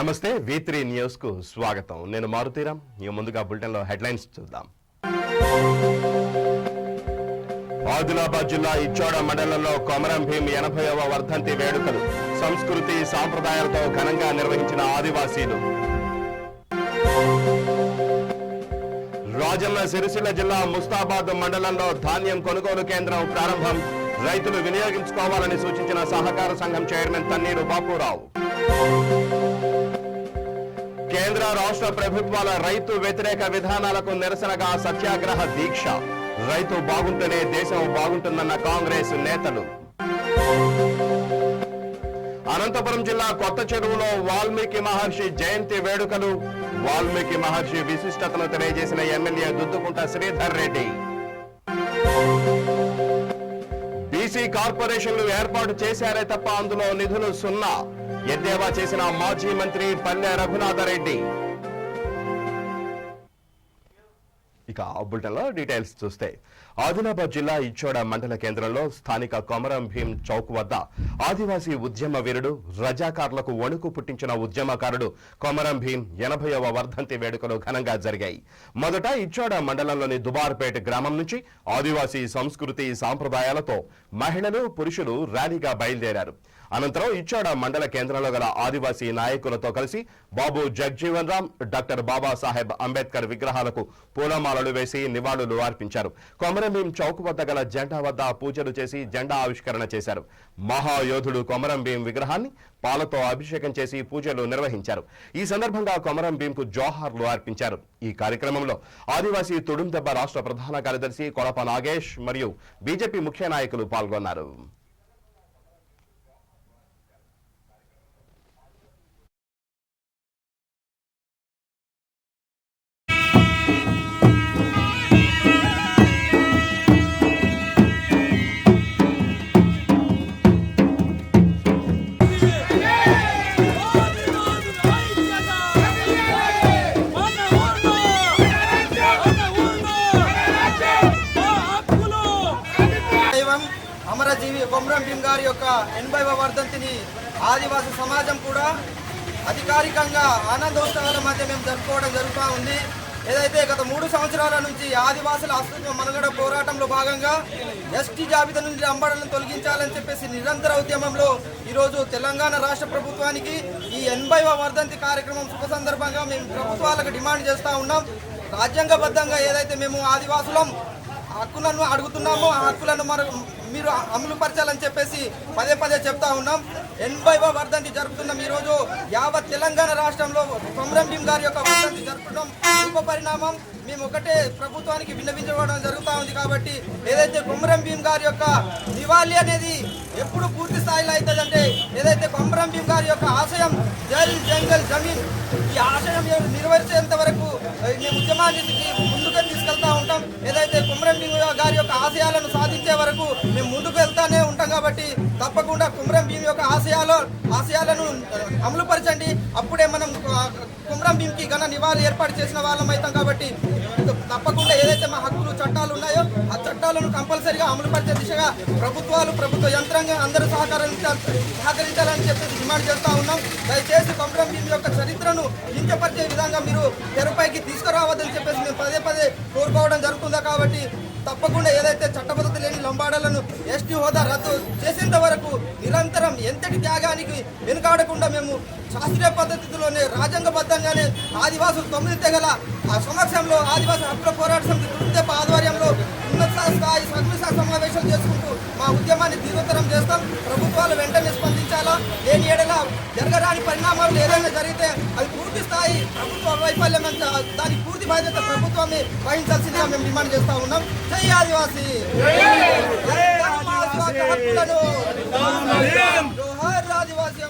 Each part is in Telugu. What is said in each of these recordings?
నమస్తే V3 న్యూస్ కు స్వాగతం. నేను మారుతీరాం. ముందుగా బులెటిన్ లో హెడ్లైన్స్ చూద్దాం. ఆదిలాబాద్ జిల్లా ఇచ్చోడ మండలంలో కొమరం భీం 80వ వర్ధంతి వేడుకలు సంస్కృతి సాంప్రదాయాలతో ఘనంగా నిర్వహించిన ఆదివాసీలు. రాజన్న సిరిసిల్ల జిల్లా ముస్తాబాద్ మండలంలో ధాన్యం కొనుగోలు కేంద్రం ప్రారంభం. రైతులు వినియోగించుకోవాలని సూచించిన సహకార సంఘం చైర్మన్ తన్నీరు బాపురావు. కేంద్ర రాష్ట్ర ప్రభుత్వాల రైతు వ్యతిరేక విధానాలకు నిరసనగా సత్యాగ్రహ దీక్ష. రైతు బాగుంటేనే దేశం బాగుంటుందన్న కాంగ్రెస్ నేతలు. అనంతపురం జిల్లా కొత్త చెరువులో వాల్మీకి మహర్షి జయంతి వేడుకలు. వాల్మీకి మహర్షి విశిష్టతను తెలియజేసిన ఎమ్మెల్యే దుద్దుకుంట శ్రీధర్ రెడ్డి. బీసీ కార్పొరేషన్లు ఏర్పాటు చేశారే తప్ప అందులో నిధులు సున్నా. ఎద్దేవా చేసిన మాజీ మంత్రి పల్లె రఘునాథరెడ్డి. ఇక బులెటిన్లో డీటెయిల్స్ చూస్తే ఆదిలాబాద్ జిల్లా ఇచ్చోడ మండల కేంద్రంలో స్థానిక కొమరం భీం చౌక్ వద్ద ఆదివాసీ ఉద్యమ వీరుడు రజాకార్లకు వణుకు పుట్టించిన ఉద్యమకారుడు కొమరం భీం 80వ వర్ధంతి వేడుకలు ఘనంగా జరిగాయి. మొదట ఇచ్చోడ మండలంలోని దుబార్పేట గ్రామం నుంచి ఆదివాసీ సంస్కృతి సాంప్రదాయాలతో మహిళలు పురుషులు ర్యాలీగా బయలుదేరారు. అనంతరం ఇచ్చోడ మండల కేంద్రంలో గల ఆదివాసీ నాయకులతో కలిసి బాబు జగ్జీవన్ రామ్, డాక్టర్ బాబాసాహెబ్ అంబేద్కర్ విగ్రహాలకు పూలమాలలు వేసి నివాళులు అర్పించారు. కొమరం భీం చౌక్ వద్ద గల జెండా వద్ద పూజలు చేసి జెండా ఆవిష్కరణ చేశారు. మహాయోధుడు కొమరం భీం విగ్రహాన్ని పాలతో అభిషేకం చేసి పూజలు నిర్వహించారు. ఈ సందర్భంగా కొమరం భీంకు జోహార్లు అర్పించారు. ఈ కార్యక్రమంలో ఆదివాసీ తుడుందెబ్బ రాష్ట్ర ప్రధాన కార్యదర్శి కొడప నాగేష్ మరియు బీజేపీ ముఖ్య నాయకులు పాల్గొన్నారు. అమరజీవి కొమరం భీం గారి యొక్క 80వ వర్ధంతిని ఆదివాసీ సమాజం కూడా అధికారికంగా ఆనందోత్సవాల మధ్య మేము జరుపుకోవడం జరుగుతూ ఉంది. ఏదైతే గత 3 సంవత్సరాల నుంచి ఆదివాసుల అస్తిత్వ మనుగడ పోరాటంలో భాగంగా ఎస్టీ జాబితా నుంచి అంబడలను తొలగించాలని చెప్పేసి నిరంతర ఉద్యమంలో ఈరోజు తెలంగాణ రాష్ట్ర ప్రభుత్వానికి ఈ 80వ వర్ధంతి కార్యక్రమం శుభ సందర్భంగా మేము ప్రభుత్వాలకు డిమాండ్ చేస్తూ ఉన్నాం. రాజ్యాంగబద్ధంగా ఏదైతే మేము ఆదివాసులం హక్కులను అడుగుతున్నామో ఆ హక్కులను మీరు అమలు పరచాలని చెప్పేసి పదే పదే చెప్తా ఉన్నాం. 80వ వర్ధంతి జరుపుతున్నాం. ఈరోజు యావత్ తెలంగాణ రాష్ట్రంలో కొమరం భీం గారి యొక్క వర్ధంతి జరుపుతున్నాం. గొప్ప పరిణామం. మేము ఒకటే ప్రభుత్వానికి విన్నవించుకోవడం జరుగుతూ ఉంది. కాబట్టి ఏదైతే కొమరం భీం గారి యొక్క నివాళి అనేది ఎప్పుడు పూర్తి స్థాయిలో అవుతుందంటే ఏదైతే కొమరం భీం గారి యొక్క ఆశయం జల్ జంగల్ జమీన్, ఈ ఆశయం నెరవేర్చేంత వరకు మేము ఉద్యమాన్ని ముందుకు తీసుకెళ్తా ఉంటాం. ఏదైతే కొమరం భీం గారి యొక్క ఆశయాలను సాధించే వరకు మేము ముందుకు వెళ్తానే ఉంటాం. కాబట్టి తప్పకుండా కొమరం భీం యొక్క ఆశయాలను అమలుపరచండి. అప్పుడే మనం కొమరం భీంకి ఘన నివాళి ఏర్పాటు చేసిన వాళ్ళం అవుతాం. కాబట్టి తప్పకుండా ఏదైతే మా హక్కులు చట్టాలు ఉన్నాయో ఆ చట్టాలను కంపల్సరీగా అమలుపరిచే దిశగా ప్రభుత్వ యంత్రాంగం అందరూ సహకరించాలని చెప్పేసి డిమాండ్ చేస్తూ ఉన్నాం. దయచేసి కొమరం భీం యొక్క చరిత్రను కించపరిచే విధంగా మీరు తెరపైకి తీసుకురావద్దని చెప్పేసి మేము పదే పదే కోరుకోవడం జరుగుతుందా. కాబట్టి తప్పకుండా ఏదైతే చట్టబద్ధత లేని లంబాడలను ఎస్టీ హోదా రద్దు చేసేంత వరకు నిరంతరం ఎంతటి త్యాగానికి వెనుకాడకుండా మేము శాస్త్రీయ పద్ధతిలోనే రాజ్యాంగబద్ధంగానే ఆదివాసులు 9 తెగల సమక్షంలో ఆదివాసుల హక్కుల పోరాట సమితి తుడుందెబ్బ ఆధ్వర్యంలో ఉన్నత స్థాయి సమావేశాలు చేసుకుంటూ మా ఉద్యమాన్ని తీవ్రతరం చేస్తాం. ప్రభుత్వాలు వెంటనే స్పందించాలా. లేని ఏడలా జరగరాని పరిణామాలు ఏదైనా జరిగితే అది పూర్తి స్థాయి ప్రభుత్వ వైఫల్యం, దానికి పూర్తి బాధ్యత ప్రభుత్వమే వహించాల్సిందిగా మేము డిమాండ్ చేస్తూ ఉన్నాం. జై ఆదివాసీ, హక్కులను జోహార్ ఆదివాసీ,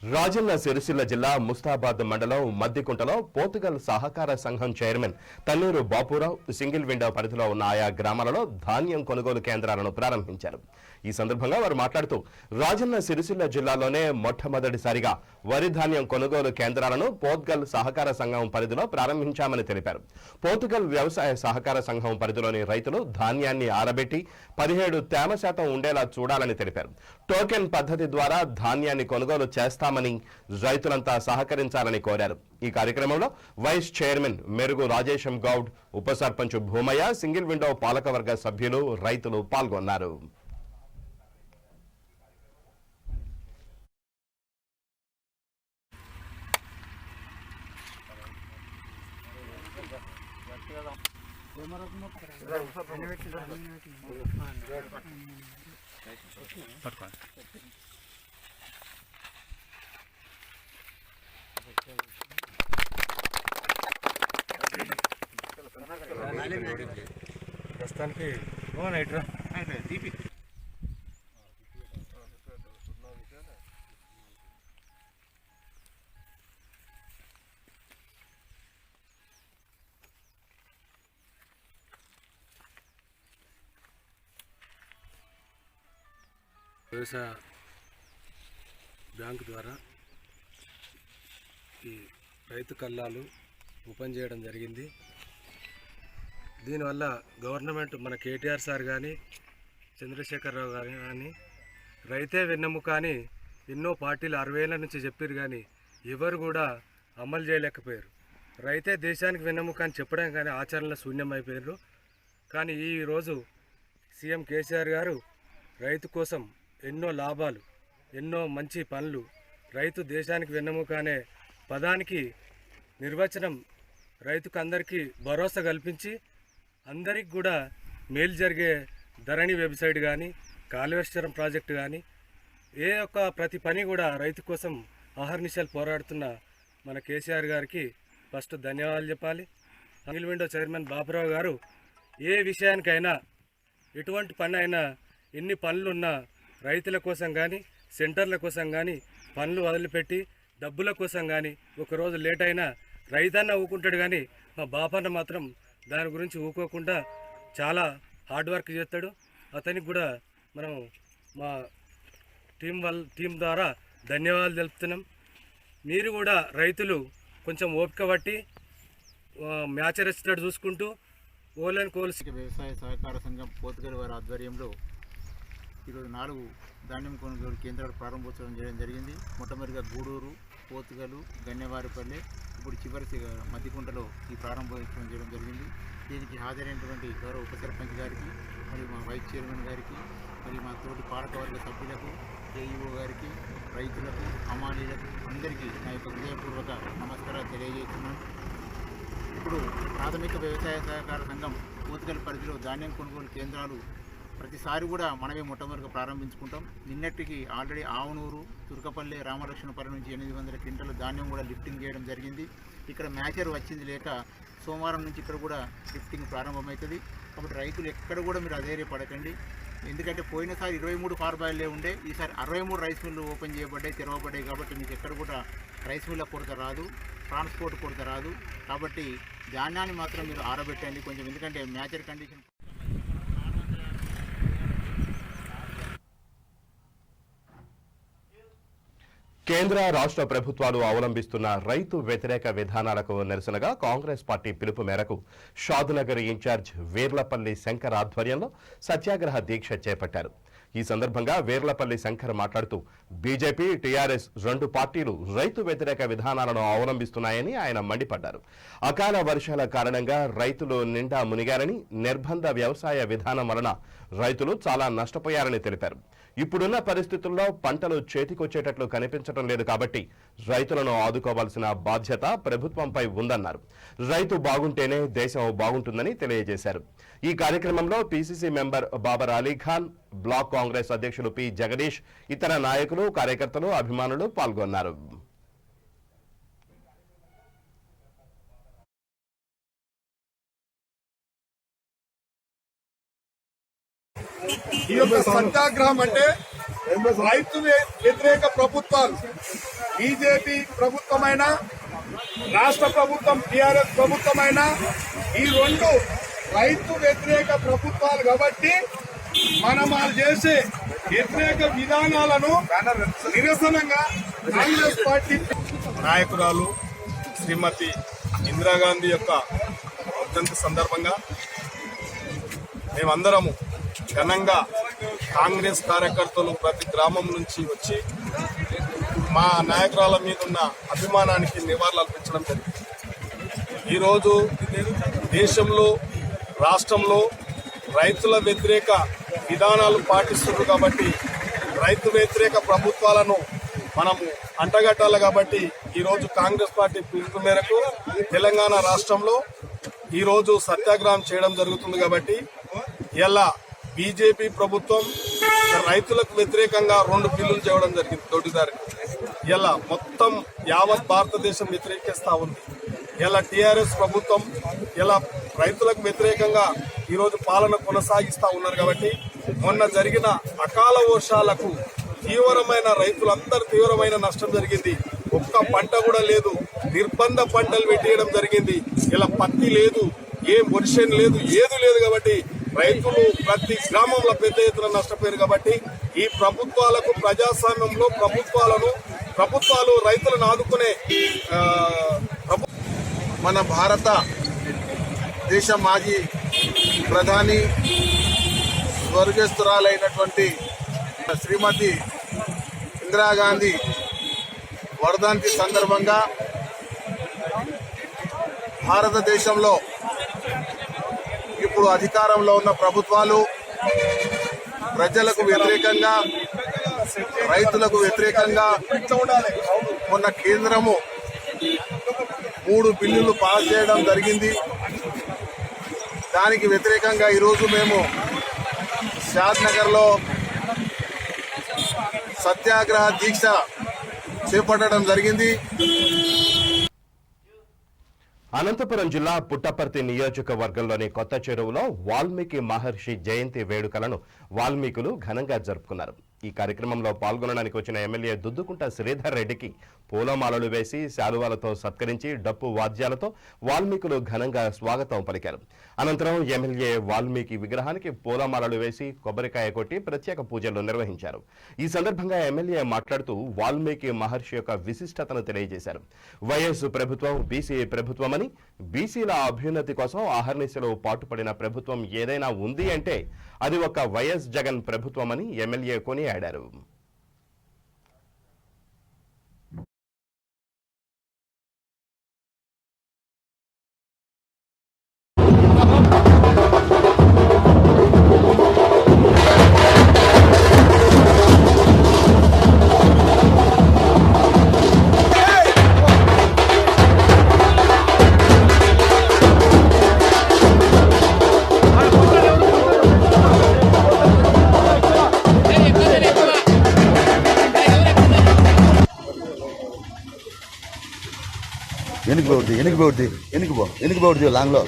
రాజన్న సిరిసిల్ల జిల్లా ముస్తాబాద్ మండలం మద్దికుంటలో పోర్చుగల్ సహకార సంఘం chairman Thanneeru Bapurao single window పరిధిలో ఉన్న ఆయా గ్రామాలలో ధాన్యం కొనుగోలు కేంద్రాలను ప్రారంభించారు. ఈ సందర్భంగా వారు మాట్లాడుతూ రాజన్న సిరిసిల్ల జిల్లాలోనే మొట్టమొదటిసారిగా వరి ధాన్యం కొనుగోలు కేంద్రాలను పోర్చుగల్ సహకార సంఘం పరిధిలో ప్రారంభించామని తెలిపారు. పోర్చుగల్ వ్యవసాయ సహకార సంఘం పరిధిలోని రైతులు ధాన్యాన్ని ఆరబెట్టి 17 తేమ శాతం ఉండేలా చూడాలని తెలిపారు. టోకెన్ పద్ధతి ద్వారా ధాన్యాన్ని కొనుగోలు చేస్తామని రైతులంతా సహకరించాలని కోరారు. ఈ కార్యక్రమంలో వైస్ చైర్మన్ మెరుగు రాజేశం గౌడ్, ఉప సర్పంచ్ భూమయ్య, సింగిల్ విండో పాలకవర్గ సభ్యులు, రైతులు పాల్గొన్నారు. ప్రస్తుతానికి వ్యవసాయ బ్యాంకు ద్వారా ఈ రైతు కల్లాలు ఓపెన్ చేయడం జరిగింది. దీనివల్ల గవర్నమెంట్ మన కేటీఆర్ సార్ కానీ చంద్రశేఖరరావు గారు కానీ రైతే వెన్నెముక అని ఎన్నో పార్టీలు 60 ఏళ్ళ నుంచి చెప్పారు, కానీ ఎవరు కూడా అమలు చేయలేకపోయారు. రైతే దేశానికి వెన్నెముక అని చెప్పడం కానీ ఆచరణలో శూన్యమైపోయారు. కానీ ఈరోజు సీఎం కేసీఆర్ గారు రైతు కోసం ఎన్నో లాభాలు, ఎన్నో మంచి పనులు, రైతు దేశానికి వెన్నెముక అనే పదానికి నిర్వచనం రైతుకు అందరికీ భరోసా కల్పించి అందరికి కూడా మేలు జరిగే ధరణి వెబ్సైట్ కానీ కాళేశ్వరం ప్రాజెక్టు కానీ ప్రతి పని కూడా రైతు కోసం అహర్నిశలు పోరాడుతున్న మన కేసీఆర్ గారికి ఫస్ట్ ధన్యవాదాలు చెప్పాలి. సింగిల్ విండో చైర్మన్ బాపురావు గారు ఏ విషయానికైనా ఎటువంటి పని అయినా ఎన్ని పనులున్నా రైతుల కోసం కానీ సెంటర్ల కోసం కానీ పనులు వదిలిపెట్టి డబ్బుల కోసం కానీ ఒకరోజు లేట్ అయినా రైతన్న ఊకుంటాడు, కానీ మా బాపన్న మాత్రం దాని గురించి ఊకోకుండా చాలా హార్డ్ వర్క్ చేస్తాడు. అతనికి కూడా మనం మా టీం ద్వారా ధన్యవాదాలు తెలుపుతున్నాం. మీరు కూడా రైతులు కొంచెం ఓపిక పట్టి మ్యాచ్ రెస్టెడ్ చూసుకుంటూ ఓలన్ కోల్స్ వ్యవసాయ సహకార సంఘం పోర్చుగల్ వారి ఆధ్వర్యంలో ఈరోజు 4 ధాన్యం కొనుగోలు కేంద్రాలు ప్రారంభోత్సవం చేయడం జరిగింది. మొట్టమొదటిగా గూడూరు, పోర్చుగల్, గన్నెవారిపల్లె, ఇప్పుడు చివరి మద్దికుంటలో ఈ ప్రారంభోత్సవం చేయడం జరిగింది. దీనికి హాజరైనటువంటి గౌరవ ఉప సర్పంచ్ గారికి, మరియు మా వైస్ చైర్మన్ గారికి, మరియు మా తోటి పాలకవర్గ సభ్యులకు, ఏఈఓ గారికి, రైతులకు, హమాలీలకు అందరికీ నా యొక్క హృదయపూర్వక నమస్కారాలు తెలియజేస్తున్నాను. ఇప్పుడు ప్రాథమిక వ్యవసాయ సహకార సంఘం పోర్చుగల్ పరిధిలో ధాన్యం కొనుగోలు కేంద్రాలు ప్రతిసారి కూడా మనమే మొట్టమొదటిగా ప్రారంభించుకుంటాం. నిన్నటికి ఆల్రెడీ ఆవునూరు, తుర్కపల్లి, రామలక్ష్మణపల్లి నుంచి 800 క్వింటాల ధాన్యం కూడా లిఫ్టింగ్ చేయడం జరిగింది. ఇక్కడ మ్యాచర్ వచ్చింది లేక సోమవారం నుంచి ఇక్కడ కూడా లిఫ్టింగ్ ప్రారంభమవుతుంది. కాబట్టి రైతులు ఎక్కడ కూడా మీరు అధైర్యపడకండి. ఎందుకంటే పోయినసారి 23 ఫార్బాయిల్లే ఉండే, ఈసారి 63 రైస్ మిల్లు ఓపెన్ చేయబడ్డాయి, తెరవబడ్డాయి. కాబట్టి మీకు ఎక్కడ కూడా రైస్ మిల్ల కొరత రాదు, ట్రాన్స్పోర్ట్ కొరత రాదు. కాబట్టి ధాన్యాన్ని మాత్రం మీరు ఆరబెట్టండి కొంచెం, ఎందుకంటే మ్యాచర్ కండిషన్. కేంద్ర రాష్ట్ర ప్రభుత్వాలు అవలంబిస్తున్న రైతు వ్యతిరేక విధానాలకు నిరసనగా కాంగ్రెస్ పార్టీ పిలుపు మేరకు షాద్నగర్ ఇన్ఛార్జ్ వీర్లపల్లి శంకర్ ఆధ్వర్యంలో సత్యాగ్రహ దీక్ష చేపట్టారు. ఈ సందర్భంగా వీర్లపల్లి శంకర్ మాట్లాడుతూ బీజేపీ, టీఆర్ఎస్ 2 పార్టీలు రైతు వ్యతిరేక విధానాలను అవలంబిస్తున్నాయని ఆయన మండిపడ్డారు. అకాల వర్షాల కారణంగా రైతులు నిండా మునిగారని, నిర్బంధ వ్యవసాయ విధానం వలన రైతులు చాలా నష్టపోయారని తెలిపారు. ఇప్పుడున్న పరిస్థితుల్లో పంటలు చేతికొచ్చేటట్లు కనిపించడం లేదు, కాబట్టి రైతులను ఆదుకోవాల్సిన బాధ్యత ప్రభుత్వంపై ఉందన్నారు. రైతు బాగుంటేనే దేశం బాగుంటుందని తెలియజేశారు. ఈ కార్యక్రమంలో PCC member Babar Ali Khan, block Congress అధ్యక్షులు పి జగదీష్, ఇతర నాయకులు, కార్యకర్తలు, అభిమానులు పాల్గొన్నారు. ఈ యొక్క సత్యాగ్రహం అంటే రైతు వ్యతిరేక ప్రభుత్వాలు బీజేపీ ప్రభుత్వమైన రాష్ట్ర ప్రభుత్వం టీఆర్ఎస్ ప్రభుత్వమైన ఈ రెండు రైతు వ్యతిరేక ప్రభుత్వాలు కాబట్టి మనం వాళ్ళు చేసే వ్యతిరేక విధానాలను నిరసనంగా కాంగ్రెస్ పార్టీ నాయకురాలు శ్రీమతి ఇందిరాగాంధీ యొక్క వర్ధంతి సందర్భంగా మేమందరము ఘనంగా కాంగ్రెస్ కార్యకర్తలు ప్రతి గ్రామం నుంచి వచ్చి మా నాయకురాల మీద ఉన్న అభిమానానికి నివాళులు అర్పించడం జరిగింది. ఈరోజు దేశంలో రాష్ట్రంలో రైతుల వ్యతిరేక విధానాలు పాటిస్తున్నారు కాబట్టి రైతు వ్యతిరేక ప్రభుత్వాలను మనము అంటగట్టాలి కాబట్టి ఈరోజు కాంగ్రెస్ పార్టీ పిలుపు మేరకు తెలంగాణ రాష్ట్రంలో ఈరోజు సత్యాగ్రహం చేయడం జరుగుతుంది. కాబట్టి ఇలా బీజేపీ ప్రభుత్వం రైతులకు వ్యతిరేకంగా 2 బిల్లులు చేయడం జరిగింది దొడ్డిదారి. ఇలా మొత్తం యావత్ భారతదేశం వ్యతిరేకిస్తా ఉంది. ఇలా టీఆర్ఎస్ ప్రభుత్వం ఇలా రైతులకు వ్యతిరేకంగా ఈరోజు పాలన కొనసాగిస్తా ఉన్నారు. కాబట్టి మొన్న జరిగిన అకాల వర్షాలకు తీవ్రమైన రైతులందరూ తీవ్రమైన నష్టం జరిగింది. ఒక్క పంట కూడా లేదు, నిర్బంధ పంటలు పెట్టేయడం జరిగింది. ఇలా పత్తి లేదు, ఏం వర్షం లేదు, ఏది లేదు. కాబట్టి రైతులు ప్రతి గ్రామంలో పెద్ద ఎత్తున నష్టపోయారు. కాబట్టి ఈ ప్రభుత్వాలకు ప్రజాస్వామ్యంలో ప్రభుత్వాలు రైతులను ఆదుకునే మన భారత దేశ మాజీ ప్రధాని స్వర్గస్థురాలైనటువంటి శ్రీమతి ఇందిరాగాంధీ వర్ధంతి సందర్భంగా భారతదేశంలో ఇప్పుడు అధికారంలో ఉన్న ప్రభుత్వాలు ప్రజలకు వ్యతిరేకంగా రైతులకు వ్యతిరేకంగా మొన్న కేంద్రము 3 బిల్లులు పాస్ చేయడం జరిగింది. దానికి వ్యతిరేకంగా ఈరోజు మేము షాద్నగర్లో సత్యాగ్రహ దీక్ష చేపట్టడం జరిగింది. అనంతపురం జిల్లా పుట్టపర్తి నియోజకవర్గంలోని కొత్త చెరువులో వాల్మీకి మహర్షి జయంతి వేడుకలను వాల్మీకులు ఘనంగా జరుపుకున్నారు. ఈ కార్యక్రమంలో పాల్గొనడానికి వచ్చిన ఎమ్మెల్యే దుద్దుకుంట శ్రీధర్ రెడ్డికి పూలమాలలు వేసి శాలువాలతో సత్కరించి డప్పు వాద్యాలతో వాల్మీకులు ఘనంగా స్వాగతం పలికారు. అనంతరం ఎమ్మెల్యే వాల్మీకి విగ్రహానికి పూలమాలలు వేసి కొబ్బరికాయ కొట్టి ప్రత్యేక పూజలు నిర్వహించారు. ఈ సందర్భంగా ఎమ్మెల్యే మాట్లాడుతూ వాల్మీకి మహర్షి యొక్క విశిష్టతను తెలియజేశారు. వైఎస్ ప్రభుత్వం బీసీ ప్రభుత్వమని, బీసీల అభ్యున్నతి కోసం అహర్నిశలో పాటుపడిన ప్రభుత్వం ఏదైనా ఉంది అంటే అది ఒక వైఎస్ జగన్ ప్రభుత్వమని ఎమ్మెల్యే కొనియాడారు. ఎనికి పోతుంది లాంగ్ లో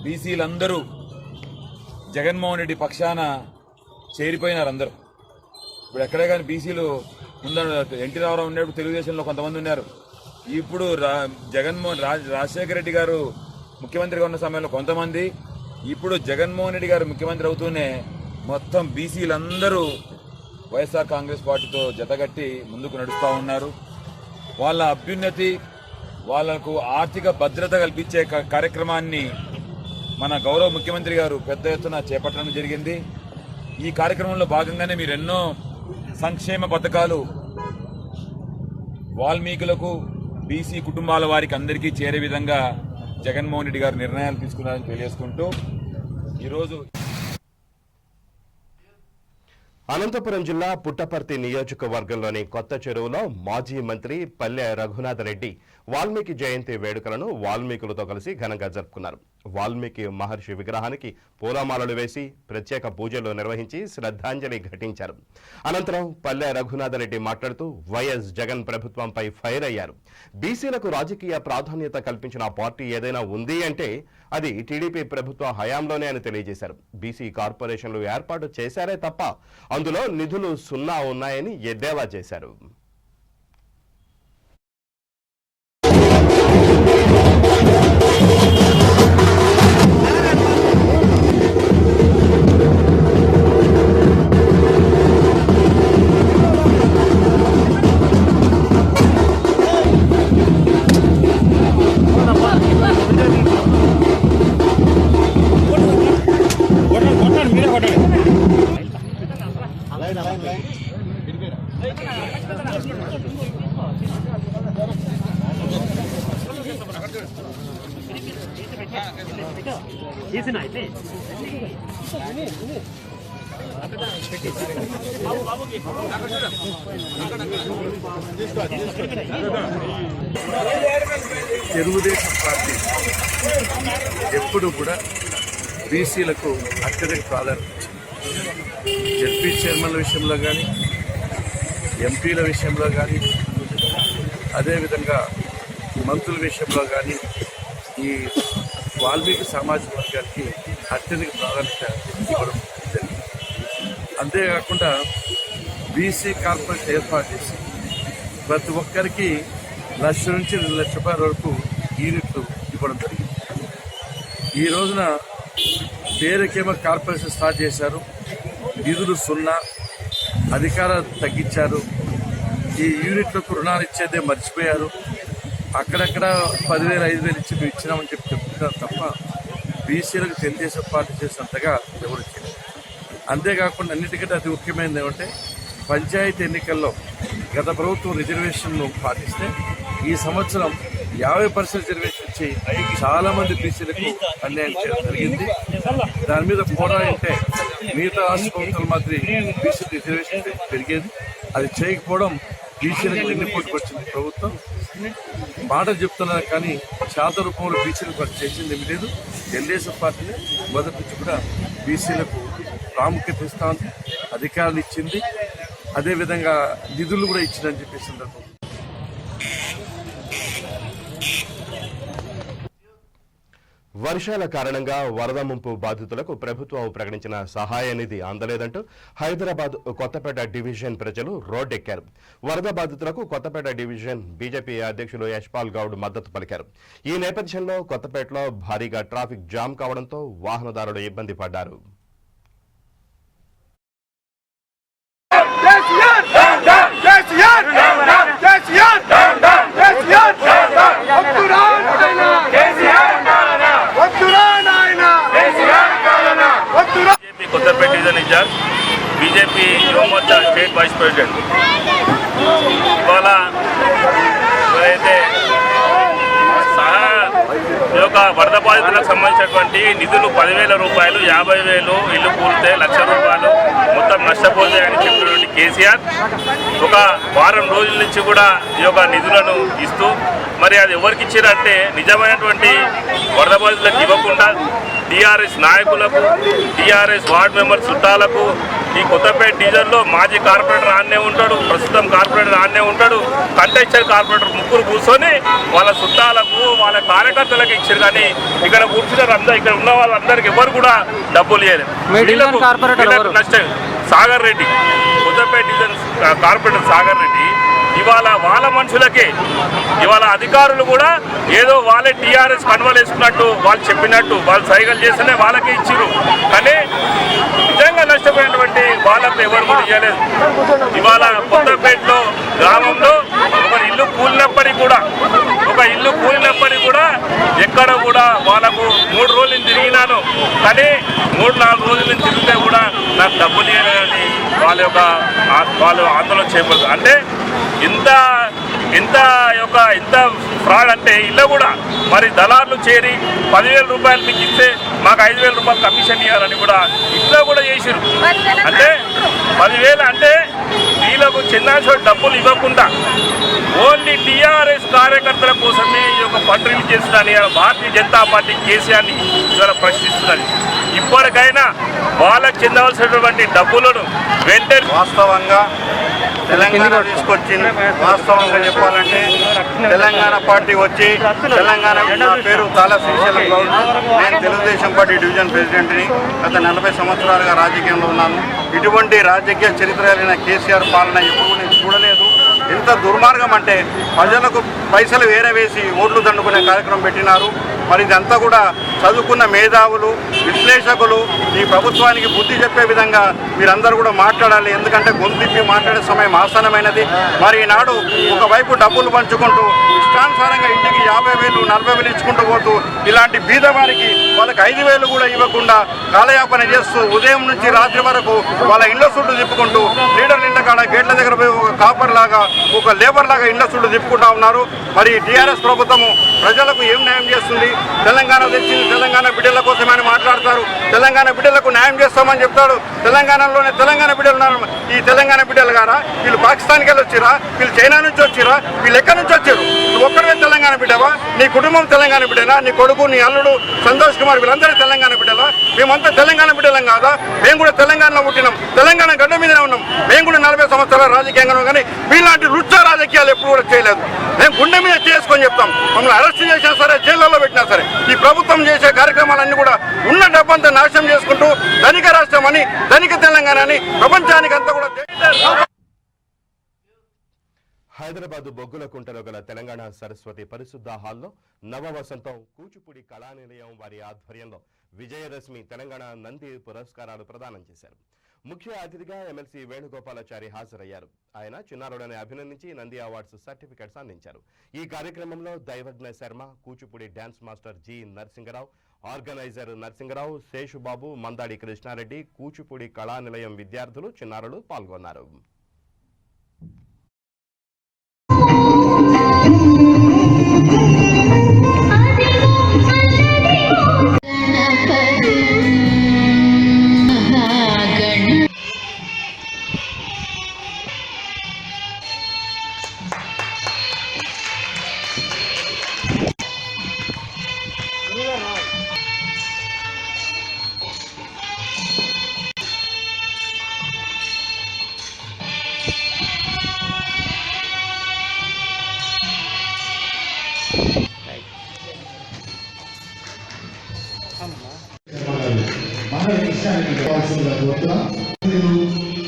బీసీలందరూ జగన్మోహన్ రెడ్డి పక్షాన చేరిపోయినారు. అందరూ ఇప్పుడు ఎక్కడే కానీ బీసీలు ముందు ఎన్టీ రామారావు ఉన్నప్పుడు తెలుగుదేశంలో కొంతమంది ఉన్నారు. ఇప్పుడు రాజశేఖర రెడ్డి గారు ముఖ్యమంత్రిగా ఉన్న సమయంలో కొంతమంది, ఇప్పుడు జగన్మోహన్ రెడ్డి గారు ముఖ్యమంత్రి అవుతూనే మొత్తం బీసీలందరూ వైఎస్ఆర్ కాంగ్రెస్ పార్టీతో జతగట్టి ముందుకు నడుస్తూ ఉన్నారు. వాళ్ళ అభ్యున్నతి, వాళ్లకు ఆర్థిక భద్రత కల్పించే కార్యక్రమాన్ని మన గౌరవ ముఖ్యమంత్రి గారు పెద్ద ఎత్తున చేపట్టడం జరిగింది. ఈ కార్యక్రమంలో భాగంగానే మీరు ఎన్నో సంక్షేమ పథకాలు వాల్మీకులకు, బీసీ కుటుంబాల వారికి అందరికీ చేరే విధంగా జగన్మోహన్ రెడ్డి గారు నిర్ణయాలు తీసుకున్నారని తెలియజేసుకుంటూ ఈరోజు అనంతపురం జిల్లా పుట్టపర్తి నియోజకవర్గంలోని కొత్త చెరువులో మాజీ మంత్రి పల్లె రఘునాథరెడ్డి వాల్మీకి జయంతి వేడుకలను వాల్మీకులతో కలిసి ఘనంగా జరుపుకున్నారు. వాల్మీకి మహర్షి విగ్రహానికి పూలమాలలు వేసి ప్రత్యేక పూజలు నిర్వహించి శ్రద్ధాంజలి ఘటించారు. అనంతరం పల్లె రఘునాథరెడ్డి మాట్లాడుతూ వైఎస్ జగన్ ప్రభుత్వంపై ఫైర్ అయ్యారు. బీసీలకు రాజకీయ ప్రాధాన్యత కల్పించిన పార్టీ ఏదైనా ఉంది అంటే అది టీడీపీ ప్రభుత్వ హయాంలోనే అని తెలియజేశారు. బీసీ కార్పొరేషన్లు ఏర్పాటు చేశారే తప్ప అందులో నిధులు సున్నా ఉన్నాయని ఎద్దేవా చేశారు. తెలుగుదేశం పార్టీ ఎప్పుడు కూడా బీసీలకు అత్యధిక ప్రాధాన్యత ఇచ్చింది. జడ్పీ చైర్మన్ల విషయంలో కానీ, ఎంపీల విషయంలో కానీ, అదేవిధంగా మంత్రుల విషయంలో కానీ ఈ వాల్మీకి సామాజిక వర్గానికి అత్యధిక ప్రాధాన్యత ఇవ్వడం జరిగింది. అంతేకాకుండా బీసీ కార్పొరేషన్ ఏర్పాటు చేసి ప్రతి ఒక్కరికి 1,00,000 నుంచి 2 లక్షల రూపాయల వరకు యూనిట్లు ఇవ్వడం జరిగింది. ఈ రోజున పేరుకేమో కార్పొరేషన్ స్టార్ట్ చేశారు, నిధులు సున్నా, అధికారాలు తగ్గించారు, ఈ యూనిట్లకు రుణాలు ఇచ్చేదే మర్చిపోయారు. అక్కడక్కడ 10,000, 5,000 ఇచ్చి మేము ఇచ్చినామని చెప్పి చెప్తున్నారు తప్ప బీసీలకు తెలుగుదేశం పార్టీ చేసినంతగా ఎవరు ఇచ్చారు. అంతేకాకుండా అన్నిటికంటే అతి ముఖ్యమైనది ఏమంటే పంచాయతీ ఎన్నికల్లో గత ప్రభుత్వం రిజర్వేషన్ను పాటిస్తే ఈ సంవత్సరం 50% రిజర్వేషన్ ఇచ్చి చాలా మంది బీసీలకు అన్యాయం చేయడం జరిగింది. దాని మీద పోరాడంటే మిగతా రాష్ట్ర ప్రభుత్వాల మాదిరి బీసీ రిజర్వేషన్ పెరిగేది. అది చేయకపోవడం బీసీలకు వెన్నుపోటుకు వచ్చింది. ప్రభుత్వం మాటలు చెప్తున్నారు కానీ శాత రూపంలో బీసీలకు అది చేసింది ఏమి లేదు. తెలుగుదేశం పార్టీని మొదటి నుంచి కూడా బీసీలకు ప్రాముఖ్యత ఇస్తా ఉంది, అధికారాలు ఇచ్చింది, అదేవిధంగా నిధులు కూడా ఇచ్చిందని చెప్పే సందర్భం. వర్షాల కారణంగా వరద ముంపు బాధితులకు ప్రభుత్వం ప్రకటించిన సహాయ నిధి అందలేదంటూ హైదరాబాద్ కొత్తపేట డివిజన్ ప్రజలు రోడ్డెక్కారు. వరద బాధితులకు కొత్తపేట డివిజన్ బీజేపీ అధ్యక్షులు యశ్పాల్ గౌడ్ మద్దతు పలికారు. ఈ నేపథ్యంలో కొత్తపేటలో భారీగా ట్రాఫిక్ జామ్ కావడంతో వాహనదారులు ఇబ్బంది పడ్డారు. కొత్తపేట డివిజన్ ఇన్ఛార్జ్, బీజేపీ యువ మోర్చా స్టేట్ వైస్ ప్రెసిడెంట్. ఇవాళ ఎవరైతే ఈ యొక్క వరద బాధితులకు సంబంధించినటువంటి నిధులు 10,000 రూపాయలు, 50,000 ఇల్లు కూలితే 1,00,000 రూపాయలు మొత్తం నష్టపోతాయని చెప్పినటువంటి కేసీఆర్ ఒక వారం రోజుల నుంచి కూడా ఈ యొక్క నిధులను ఇస్తూ మరి అది ఎవరికి ఇచ్చారంటే నిజమైనటువంటి వరద బాధితులకు ఇవ్వకుండా టీఆర్ఎస్ నాయకులకు, టీఆర్ఎస్ వార్డు మెంబర్ చుట్టాలకు, ఈ కొత్తపేట డివిజన్లో మాజీ కార్పొరేటర్ ఆన్నే ఉంటాడు, ప్రస్తుతం కార్పొరేటర్ ఆన్నే ఉంటాడు, కంటెస్టెడ్ కార్పొరేటర్ ముగ్గురు కూర్చొని వాళ్ళ చుట్టాలకు, వాళ్ళ కార్యకర్తలకు ఇచ్చారు. కానీ ఇక్కడ కూర్చున్నారు అందరూ, ఇక్కడ ఉన్న వాళ్ళందరికీ ఎవరు కూడా డబ్బులు ఇవ్వలేదు. నష్టం సాగర్ రెడ్డి, కొత్తపేట డివిజన్ కార్పొరేటర్ సాగర్ రెడ్డి ఇవాళ వాళ్ళ మనుషులకే, ఇవాళ అధికారులు కూడా ఏదో వాళ్ళే టీఆర్ఎస్ కన్వలు వేసుకున్నట్టు వాళ్ళు చెప్పినట్టు వాళ్ళు సైగలు చేస్తేనే వాళ్ళకే ఇచ్చిరు. కానీ నిజంగా నష్టపోయినటువంటి వాళ్ళకు ఎవరు కూడా ఇవ్వలేదు. ఇవాళ కొత్తపేటలో గ్రామంలో ఒక ఇల్లు కూలినప్పటికీ కూడా ఎక్కడ కూడా వాళ్ళకు 3 రోజులు తిరిగినాను, కానీ 3-4 రోజుల నుంచి తిరిగితే కూడా నాకు డబ్బులు ఇవ్వలేదని వాళ్ళు ఆందోళన చేయబడదు. అంటే ఇంత ఎంత ఫ్రాడ్ అంటే ఇలా కూడా మరి దళారులు చేరి 10,000 రూపాయలు మీకు ఇస్తే మాకు 5,000 రూపాయలు కమిషన్ ఇవ్వాలని కూడా ఇట్లా కూడా చేసిరు. అంటే 10,000 అంటే వీళ్ళకు చెందాల్సిన డబ్బులు ఇవ్వకుండా ఓన్లీ టీఆర్ఎస్ కార్యకర్తల కోసమే ఈ యొక్క ఫండ్ రిలీజ్ చేస్తుందని భారతీయ జనతా పార్టీ కేసీఆర్ని ఇవాళ ప్రశ్నిస్తున్నది. ఇప్పటికైనా వాళ్ళకు చెందవలసినటువంటి డబ్బులను వెంటనే వాస్తవంగా తెలంగాణ తీసుకొచ్చింది. వాస్తవంగా చెప్పాలంటే తెలంగాణ పార్టీ వచ్చి తెలంగాణ నా పేరు తాలా శ్రీశైలం గౌడ్, నేను తెలుగుదేశం పార్టీ డివిజన్ ప్రెసిడెంట్ని. గత 40 సంవత్సరాలుగా రాజకీయంలో ఉన్నాను. ఇటువంటి రాజకీయ చరిత్ర కలిగిన కేసీఆర్ పాలన ఎప్పుడు నేను చూడలేదు. ఎంత దుర్మార్గం అంటే ప్రజలకు పైసలు వేసి ఓట్లు దండుకునే కార్యక్రమం పెట్టినారు. మరి ఇదంతా కూడా చదువుకున్న మేధావులు, విశ్లేషకులు ఈ ప్రభుత్వానికి బుద్ధి చెప్పే విధంగా మీరందరూ కూడా మాట్లాడాలి. ఎందుకంటే గొంతిప్పి మాట్లాడే సమయం ఆసన్నమైనది. మరి ఈనాడు ఒకవైపు డబ్బులు పంచుకుంటూ ఇష్టానుసారంగా ఇంటికి 50,000, 40,000 ఇచ్చుకుంటూ పోతూ ఇలాంటి బీదవారికి వాళ్ళకి 5,000 కూడా ఇవ్వకుండా కాలయాపన చేస్తూ ఉదయం నుంచి రాత్రి వరకు వాళ్ళ ఇళ్ల చుట్టూ తిప్పుకుంటూ లీడర్ల ఇళ్ల కాడ గేట్ల దగ్గర పోయి ఒక కాపర్ లాగా, ఒక లేబర్ లాగా ఇళ్ల చుట్టూ తిప్పుకుంటా ఉన్నారు. మరి టీఆర్ఎస్ ప్రభుత్వము ప్రజలకు ఏం న్యాయం చేస్తుంది? తెలంగాణ తెచ్చింది తెలంగాణ బిడ్డల కోసమని మాట్లాడతారు. తెలంగాణ బిడ్డలకు న్యాయం చేస్తామని చెప్తాడు. తెలంగాణలోనే తెలంగాణ బిడ్డలు ఉన్నారు. ఈ తెలంగాణ బిడ్డలు గారా? వీళ్ళు పాకిస్తాన్కి వెళ్ళి వచ్చిరా? వీళ్ళు చైనా నుంచి వచ్చిరా? వీళ్ళు ఎక్కడి నుంచి వచ్చారు? నువ్వు ఒక్కడే తెలంగాణ బిడ్డవా? నీ కుటుంబం తెలంగాణ బిడ్డనా? నీ కొడుకు, నీ అల్లుడు సంతోష్ కుమార్ వీళ్ళందరూ తెలంగాణ బిడ్డలా? మేమంతా తెలంగాణ బిడ్డలం కాదా? మేము కూడా తెలంగాణలో పుట్టినాం, తెలంగాణ గడ్డ మీదనే ఉన్నాం. మేము కూడా 40 సంవత్సరాల రాజకీయంగా, కానీ వీళ్ళంటి రుచ్చ రాజకీయాలు ఎప్పుడు కూడా చేయలేదు. మేము గుండె మీద చేసుకొని చెప్తాం. మమ్మల్ని అరెస్ట్ చేసినా సరే, జైల్లో పెట్టినా సరే, ఈ ప్రభుత్వం చేసే కార్యక్రమాలన్నీ కూడా ఉన్న డబ్బంతా నాశనం చేసుకుంటూ ధనిక రాష్ట్రం అని, ధనిక తెలంగాణ అని ప్రపంచానికి అంతా కూడా. హైదరాబాద్ బొగ్గులకుంటలో గల తెలంగాణ సరస్వతి పరిశుద్ధ హాల్లో నవవసంతం కూచిపూడి కళానిలయం వారి ఆధ్వర్యంలో విజయదశమి తెలంగాణ నంది పురస్కారాలు ప్రదానం చేశారు. ముఖ్య అతిథిగా ఎమ్మెల్సీ వేణుగోపాలాచారి హాజరయ్యారు. ఆయన చిన్నారుడని అభినందించి నంది అవార్డ్స్ సర్టిఫికెట్స్ అందించారు. ఈ కార్యక్రమంలో Daivagna Sharma, Kuchipudi dance master G Narasingarao, organizer Narasingarao, Seshubabu, Mandadi Krishnareddy, Kuchipudi Kalanilayam విద్యార్థులు, చిన్నారులు పాల్గొన్నారు.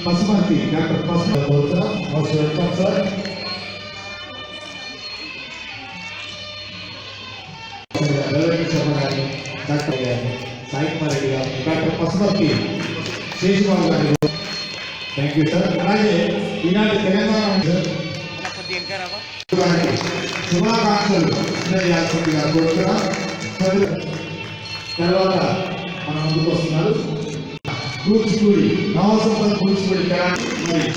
పసుమతి డాక్టర్ సాయి కుమార్ రెడ్డి గారు, డాక్టర్ పసుమతి శేషుబాబు గారు, థ్యాంక్ యూ సార్. అలాగే ఈనాటి తెలంగాణ శుభాకాంక్షలు కోరుతున్నాం. తర్వాత మన ముందుకు వస్తున్నారు కూచిపూడి నవసంపద కూచిపూడి మరి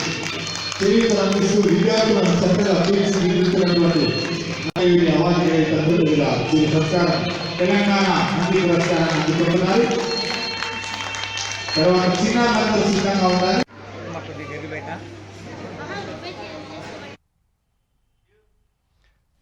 చరిత్ర అందిస్తూ విద్యార్థులను చక్కగా తీర్చిదిద్దుతున్నటువంటి అవార్డు గ్రహీతలుగా ఈ పురస్కారం తెలంగాణ నంది పురస్కారాన్ని అందుకుంటున్నారు. తర్వాత చిన్నారులందరూ సిద్ధంగా ఉండాలి.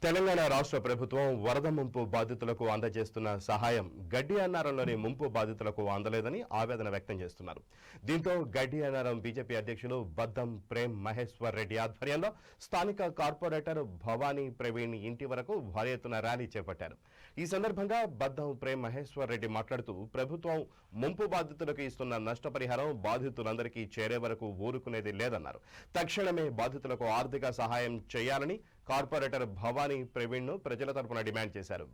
తెలంగాణ రాష్ట్ర ప్రభుత్వం వరద ముంపు బాధితులకు అందజేస్తున్న సహాయం గడ్డి అన్నారంలోని ముంపు బాధితులకు అందలేదని ఆవేదన వ్యక్తం చేస్తున్నారు. దీంతో గడ్డి అన్నారం బీజేపీ అధ్యక్షులు బద్దం ప్రేమ్ మహేశ్వర్ రెడ్డి ఆధ్వర్యంలో స్థానిక కార్పొరేటర్ భవానీ ప్రవీణ్ ఇంటి వరకు భారీ ఎత్తున ర్యాలీ చేపట్టారు. ఈ సందర్భంగా బద్దం ప్రేమ్ మహేశ్వర్ రెడ్డి మాట్లాడుతూ ప్రభుత్వం ముంపు బాధితులకు ఇస్తున్న నష్టపరిహారం బాధితులందరికీ చేరే వరకు ఊరుకునేది లేదన్నారు. తక్షణమే బాధితులకు ఆర్థిక సహాయం చేయాలని కార్పొరేటర్ భవానీ ప్రవీణ్ ను ప్రజల తరపున డిమాండ్ చేశారు.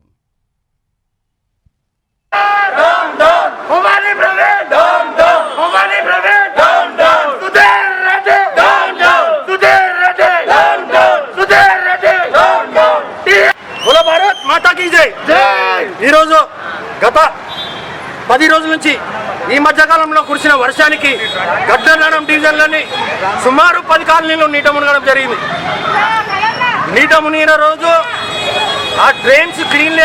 భారత్ మాతా కీ జై. ఈరోజు గత 10 రోజుల నుంచి ఈ మధ్యకాలంలో కురిసిన వర్షానికి గడ్డనాడం డివిజన్లోని సుమారు 10 కాలనీలు నీట మునగడం జరిగింది. నీట మునిగిన రోజు ఆ డ్రైన్స్ క్లీన్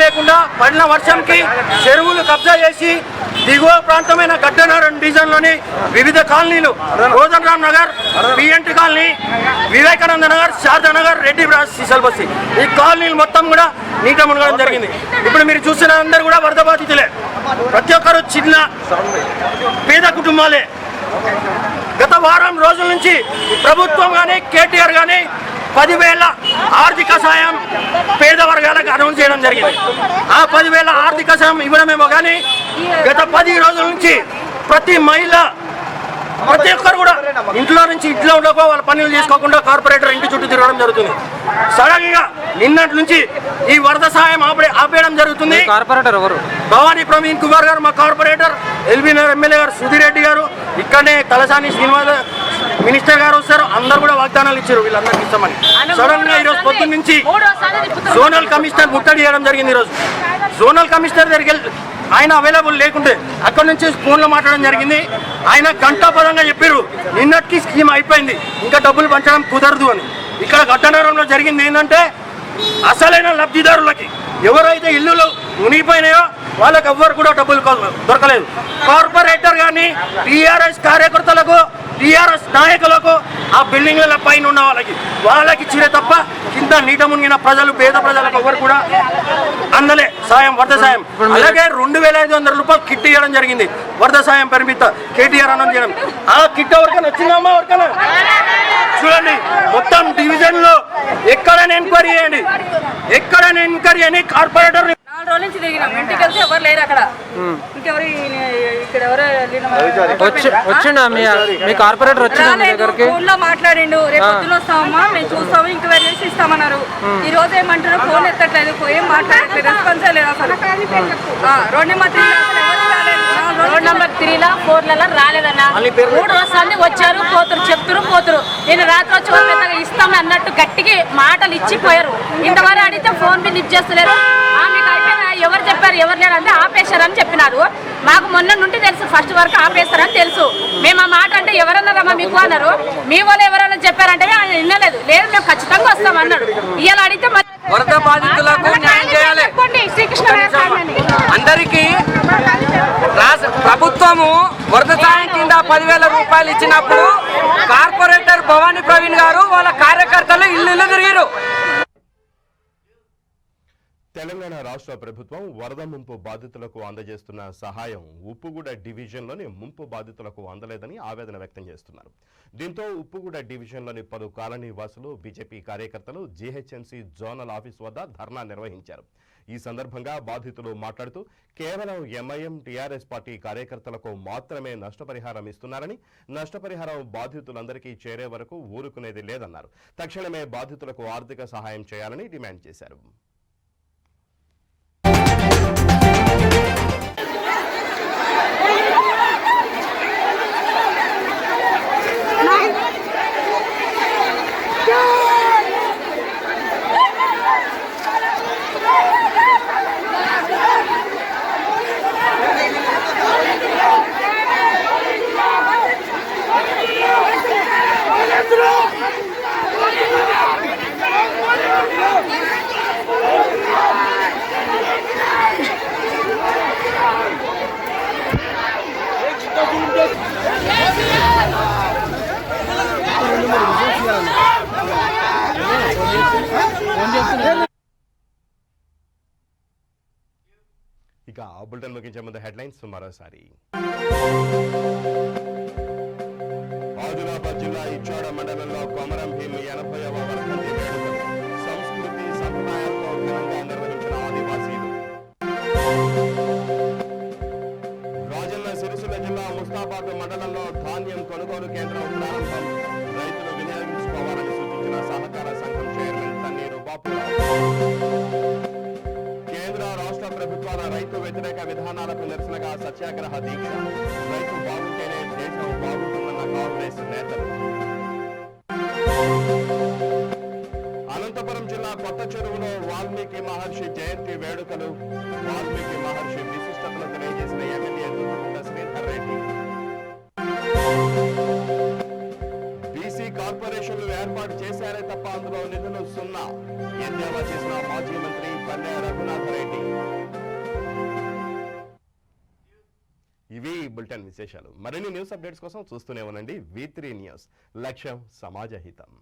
లేకుండా పడిన వర్షంకి చెరువులు కబ్జా చేసి దిగువ ప్రాంతమైన గడ్డనారాయణ డివిజన్లోని వివిధ కాలనీలు రోజన్ రామ్ నగర్, పిఎన్టీ కాలనీ, వివేకానంద నగర్, శారదా నగర్, రెడ్డి బ్రాస్ సీసల్ బస్సి ఈ కాలనీలు మొత్తం కూడా నీట మునగడం జరిగింది. ఇప్పుడు మీరు చూసిన అందరూ కూడా వరద బాధితులే. ప్రతి ఒక్కరు చిన్న పేద కుటుంబాలే. గత వారం రోజుల నుంచి ప్రభుత్వం కానీ కేటీఆర్ కానీ 10,000 ఆర్థిక సాయం పేద వర్గాలకు అనౌన్స్ చేయడం జరిగింది. ఆ 10,000 ఆర్థిక సాయం ఇవ్వడమేమో కానీ గత 10 రోజుల నుంచి ప్రతి మహిళ ప్రతి ఒక్కరు కూడా ఇంట్లో నుంచి ఇంట్లో ఉండకో వాళ్ళ పనులు చేసుకోకుండా కార్పొరేటర్ ఇంటి చుట్టూ తిరగడం జరుగుతుంది. సడన్ గా నిన్నటి నుంచి ఈ వరద సహాయం ఆపేయడం జరుగుతుంది. కార్పొరేటర్ ఎవరు? భవానీ ప్రవీణ్ కుమార్ గారు మా కార్పొరేటర్, ఎల్బీ నగర్ ఎమ్మెల్యే గారు సుధీర్ రెడ్డి గారు, ఇక్కడనే తలసాని శ్రీనివాస్ మినిస్టర్ గారు వస్తారు. అందరు కూడా వాగ్దానాలు ఇచ్చారు వీళ్ళందరికీ ఇస్తామని. సడన్ గా ఈరోజు పొద్దున్న నుంచి జోనల్ కమిషనర్ ముట్టడి చేయడం జరిగింది. ఈరోజు జోనల్ కమిషనర్ దగ్గరికి ఆయన అవైలబుల్ లేకుంటే అక్కడ నుంచి ఫోన్లో మాట్లాడడం జరిగింది. ఆయన గంటాపరంగా చెప్పారు నిన్నటికి స్కీమ్ అయిపోయింది, ఇంకా డబ్బులు పంచడం కుదరదు అని. ఇక్కడ ఘట్టనగరంలో జరిగింది ఏంటంటే అసలైన లబ్ధిదారులకి ఎవరైతే ఇల్లులు మునిగిపోయినాయో వాళ్ళకి ఎవ్వరు కూడా డబ్బులు దొరకలేదు. కార్పొరేటర్ కానీ టీఆర్ఎస్ కార్యకర్తలకు, టీఆర్ఎస్ నాయకులకు, ఆ బిల్డింగ్ల పైన ఉన్న వాళ్ళకి ఇచ్చిరే తప్ప కింద నీట మునిగిన ప్రజలు, పేద ప్రజలకు ఎవరు కూడా అందలే సాయం, వరద సాయం. అలాగే 2,500 రూపాయలు కిట్ ఇవ్వడం జరిగింది వరద సాయం పరిమిత కేటీఆర్ అనౌన్స్ చేయడం. ఆ కిట్ ఎవరికైనా వచ్చిందమ్మా? ఎవరికైనా చూడండి, మొత్తం డివిజన్ లో ఎక్కడైనా ఎంక్వైరీ చేయండి, ఎక్కడైనా ఎంక్వైరీ అని కార్పొరేటర్ 4 రోజుల నుంచి దిగినాం. ఇంటికి వెళ్తే ఎవరు లేరు అక్కడ. ఇంకెవరు ఇక్కడ ఎవరు వచ్చిండా? మీ కార్పొరేటర్ వచ్చిందా? ఫోన్ లో మాట్లాడిండు, రేపు పొద్దున వస్తామమ్మా మేము చూస్తాము, ఎంక్వైరీ చేసి ఇస్తామన్నారు. ఈ రోజు ఏమంటారు, ఫోన్ ఎత్తట్లేదు, ఏం మాట్లాడట్లేదు, రెస్పాన్సే లేదు అసలు. Road number 3 4 రాలేదన్నా. 3 రోజులు వచ్చారు, పోతురు. నేను రాత్రి వచ్చి పెద్దగా ఇస్తామని అన్నట్టు గట్టిగా మాటలు ఇచ్చిపోయారు. ఇంతవరకు అడిగితే ఫోన్ బిల్ లిఫ్ట్ చేస్తలేరు. మీకు అయిపోయినా ఎవరు చెప్పారు, ఎవరు లేరంటే ఆపేశారని చెప్పినారు. మాకు మొన్న నుండి తెలుసు, ఫస్ట్ వరకు ఆపేస్తారని తెలుసు. మేము ఆ మాట అంటే ఎవరన్నారమ్మా మీకు అన్నారు. మీ వాళ్ళు ఎవరైనా చెప్పారంటే వినలేదు. లేదు మేము ఖచ్చితంగా వస్తామన్నాడు. ఇవాళ అడిగితే వరద బాధితులకు న్యాయం చేయాలి. అందరికీ ప్రభుత్వము వరద సాయం కింద 10,000 రూపాయలు ఇచ్చినప్పుడు కార్పొరేటర్ భవానీ ప్రవీణ్ గారు వాళ్ళ కార్యకర్తలు ఇల్లు తిరిగారు. తెలంగాణ రాష్ట్ర ప్రభుత్వం వరద ముంపు బాధితులకు అందజేస్తున్న సహాయం ఉప్పుగూడ డివిజన్లోని ముంపు బాధితులకు అందలేదని ఆవేదన వ్యక్తం చేస్తున్నారు. దీంతో ఉప్పుగూడ డివిజన్లోని పలు కాలనీ వాసులు, బీజేపీ కార్యకర్తలు జీహెచ్ఎంసీ జోనల్ ఆఫీస్ వద్ద ధర్నా నిర్వహించారు. ఈ సందర్భంగా బాధితులు మాట్లాడుతూ కేవలం ఎంఐఎం, టీఆర్ఎస్ పార్టీ కార్యకర్తలకు మాత్రమే నష్టపరిహారం ఇస్తున్నారని, నష్టపరిహారం బాధితులందరికీ చేరే వరకు ఊరుకునేది లేదన్నారు. తక్షణమే బాధితులకు ఆర్థిక సహాయం చేయాలని డిమాండ్ చేశారు. ఇక బులెటిన్ ముగించే ముందు హెడ్లైన్స్ మరోసారి. ఆదిలాబాద్ జిల్లా ఇచ్చోడ మండలంలో కొమరం భీం 80వ వర్ధంతి వేడుకలు సంస్కృతి సంప్రదాయాలతో ఘనంగా నిర్వహించిన ఆదివాసీలు. రాజన్న సిరిసిల్ల జిల్లా ముస్తాబాద్ మండలంలో ధాన్యం కొనుగోలు కేంద్రం ప్రారంభం. రైతులు వినియోగించుకోవాలని సూచించిన సహకార సంఘం చైర్మన్ తన్నీరు బాపురావు. కేంద్ర రాష్ట్ర ప్రభుత్వాల రైతు వ్యతిరేక విధానాలకు నిరసనగా సత్యాగ్రహ దీక్ష. రైతు బాగుంటేనే దేశం బాగుంటుందన్న కాంగ్రెస్ నేతలు. అనంతపురం జిల్లా కొత్త చెరువులో వాల్మీకి మహర్షి జయంతి వేడుకలు. వాల్మీకి మహర్షి విశిష్టతను తెలియజేసిన ఎమ్మెల్యే దుద్దుకుంట శ్రీధర్ రెడ్డి. బీసీ కార్పొరేషన్లు ఏర్పాటు ఓట్లను 0 ఎద్దేవా చేసిన మాజీ మంత్రి పల్లె రఘునాథరెడ్డి. ఇవి బులెటిన్ విశేషాలు. మరిన్ని న్యూస్ అప్డేట్స్ కోసం చూస్తూనే ఉండండి V3 న్యూస్. లక్ష్యం సమాజ హితం.